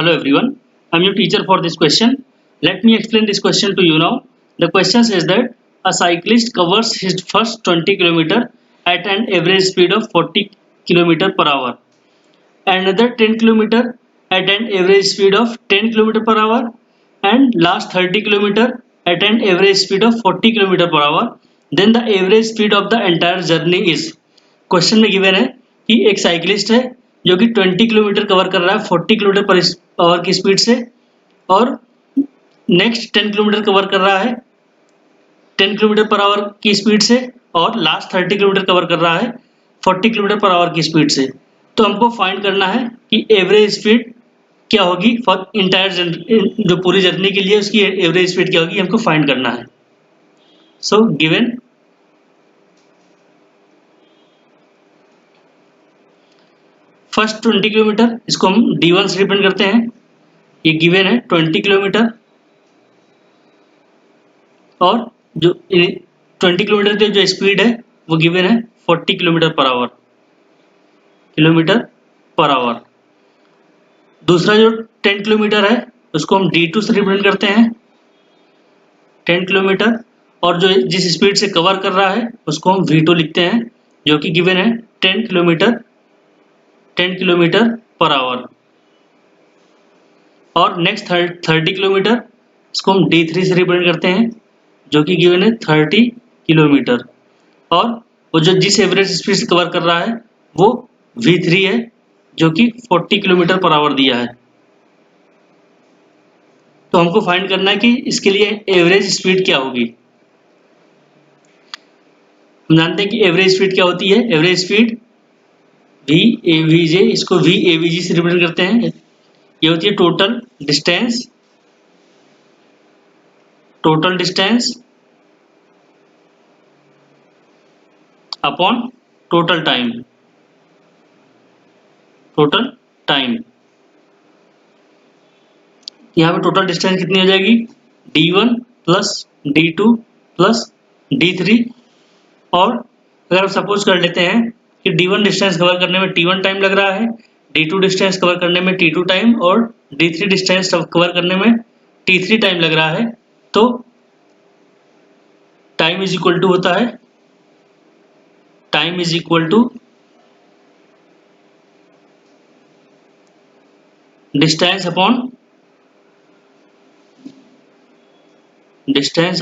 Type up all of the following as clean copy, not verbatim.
Hello everyone, I'm your teacher for this question. Let me explain this question to you now. The question says that a cyclist covers his first 20 km at an average speed of 40 km per hour. Another 10 km at an average speed of 10 km per hour and last 30 km at an average speed of 40 km per hour. Then the average speed of the entire journey is. Question में given है कि एक cyclist है जो कि 20 kilometre cover कर रहा है 40 किलोमीटर पर आवर की स्पीड से और नेक्स्ट 10 किलोमीटर कवर कर रहा है 10 किलोमीटर पर आवर की स्पीड से और लास्ट 30 किलोमीटर कवर कर रहा है 40 किलोमीटर पर आवर की स्पीड से। तो हमको फाइंड करना है कि एवरेज स्पीड क्या होगी फॉर इंटायर जो पूरी जर्नी के लिए उसकी एवरेज स्पीड क्या होगी हमको फाइंड करना है। सो गिवन फर्स्ट 20 किलोमीटर इसको हम D1 से रिप्रेजेंट करते हैं। ये गिवन है 20 किलोमीटर और जो 20 किलोमीटर की जो स्पीड है वो गिवन है 40 किलोमीटर पर आवर। दूसरा जो 10 किलोमीटर है उसको हम D2 से रिप्रेजेंट करते हैं 10 किलोमीटर और जो जिस स्पीड से कवर कर रहा है उसको हम V2 लिखते हैं जो कि गिवन है 10 किलोमीटर पर आवर। और नेक्स्ट 30 किलोमीटर इसको हम D3 से रिप्रेजेंट करते हैं जो कि गिवन है 30 किलोमीटर और वो जो जिस एवरेज स्पीड से कवर कर रहा है वो V3 है जो कि 40 किलोमीटर पर आवर दिया है। तो हमको फाइंड करना है कि इसके लिए एवरेज स्पीड क्या होगी। हम जानते हैं कि एवरेज स्पीड क्या होती है। एवरेज स्पीड VAVJ इसको VAVG से रिप्रेजेंट करते हैं। ये होती है total distance upon total time. यहाँ पे टोटल डिस्टेंस कितनी हो जाएगी D1 plus D2 plus D3 और अगर हम सपोज कर लेते हैं कि D1 डिस्टेंस कवर करने में T1 टाइम लग रहा है, D2 डिस्टेंस कवर करने में T2 टाइम और D3 डिस्टेंस कवर करने में T3 टाइम लग रहा है, तो टाइम इज इक्वल टू होता है डिस्टेंस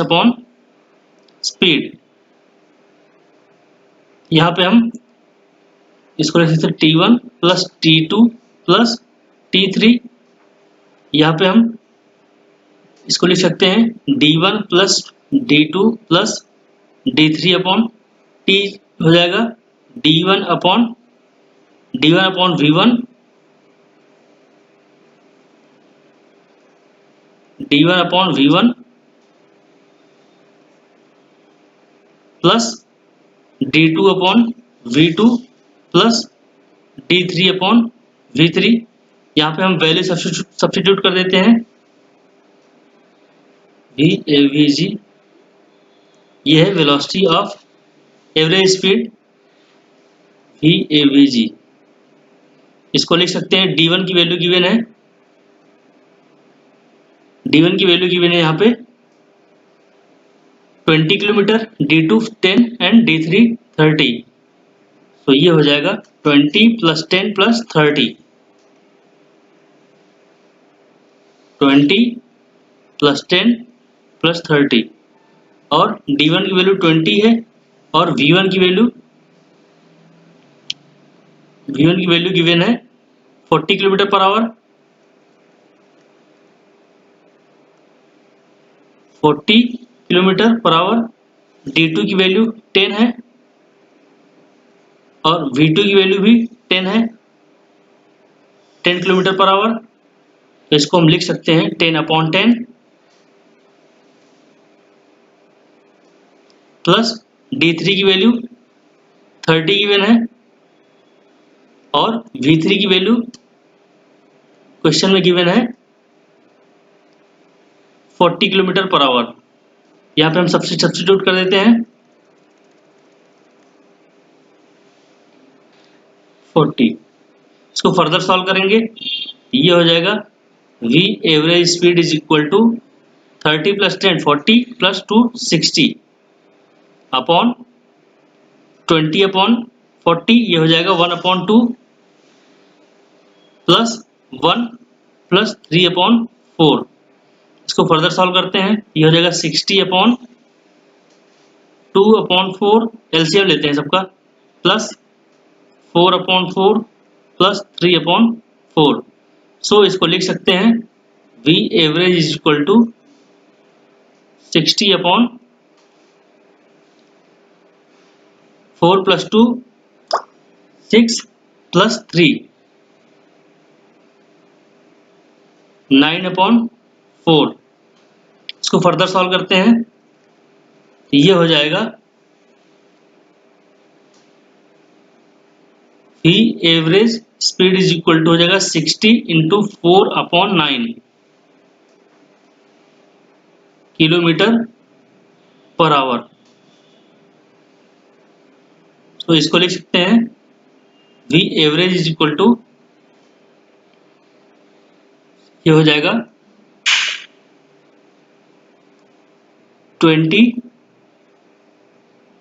अपॉन स्पीड। यहाँ पे हम इसको लिख सकते हैं T1 plus T2 plus T3। यहाँ पे हम इसको लिख सकते हैं D1 plus D2 plus D3 upon T हो जाएगा D1 upon V1 plus D2 upon V2 plus D3 upon V3। यहाँ पे हम वैल्यू सब्स्टिट्यूट कर देते हैं VAVG। ये है velocity of average speed VAVG। इसको लिख सकते हैं D1 की वैल्यू गिवन है यहाँ पे 20 किलोमीटर, D2 10 एंड D3 30। तो ये हो जाएगा 20 प्लस 10 प्लस 30, 20 प्लस 10 प्लस 30 और D1 की वैल्यू 20 है और V1 की वैल्यू गिवन है 40 kilometre per our. 40 kilometre per our. D2 की वैल्यू 10 है और V2 की वैल्यू भी 10 है, 10 किलोमीटर पर आवर। तो इसको हम लिख सकते हैं 10 अपॉन 10 प्लस D3 की वैल्यू 30 गिवन है और V3 की वैल्यू क्वेश्चन में गिवन है 40 किलोमीटर पर आवर। यहाँ पे हम सब्स्टिट्यूट कर देते हैं 40। इसको फर्दर सॉल्व करेंगे, ये हो जाएगा V average speed is equal to 30 plus 10 40 plus 2 60 upon 20 upon 40, ये हो जाएगा 1 अपॉन 2 प्लस 1 प्लस 3 अपॉन 4। इसको फर्दर सॉल्व करते हैं, ये हो जाएगा 60 अपॉन 2 अपॉन 4, एलसीएम लेते हैं सबका, plus 4 upon 4 plus 3 upon 4। So इसको लिख सकते हैं V average is equal to 60 upon 4 plus 2 6 plus 3 9 upon 4। इसको फर्दर सॉल्व करते हैं, ये हो जाएगा V average speed is equal to हो जाएगा 60 into 4 upon 9 kilometre per hour. तो इसको लिख सकते हैं V average is equal to, ये हो जाएगा 20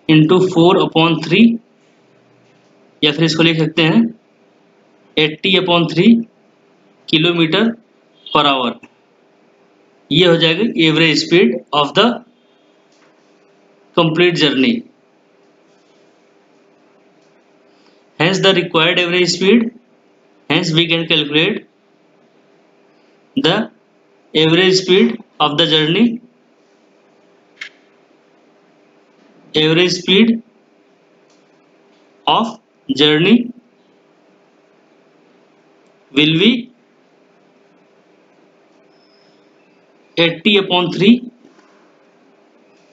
इंटू 4 अपॉन 3, या फिर इसको लिख सकते हैं 80 अपॉन 3 किलोमीटर पर आवर। ये हो जाएगा average speed of the complete journey. Hence the required average speed, hence we can calculate the average speed of the journey. Average speed of journey will be 80 upon 3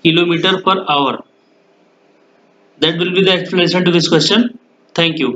kilometer per hour. That will be the explanation to this question. Thank you.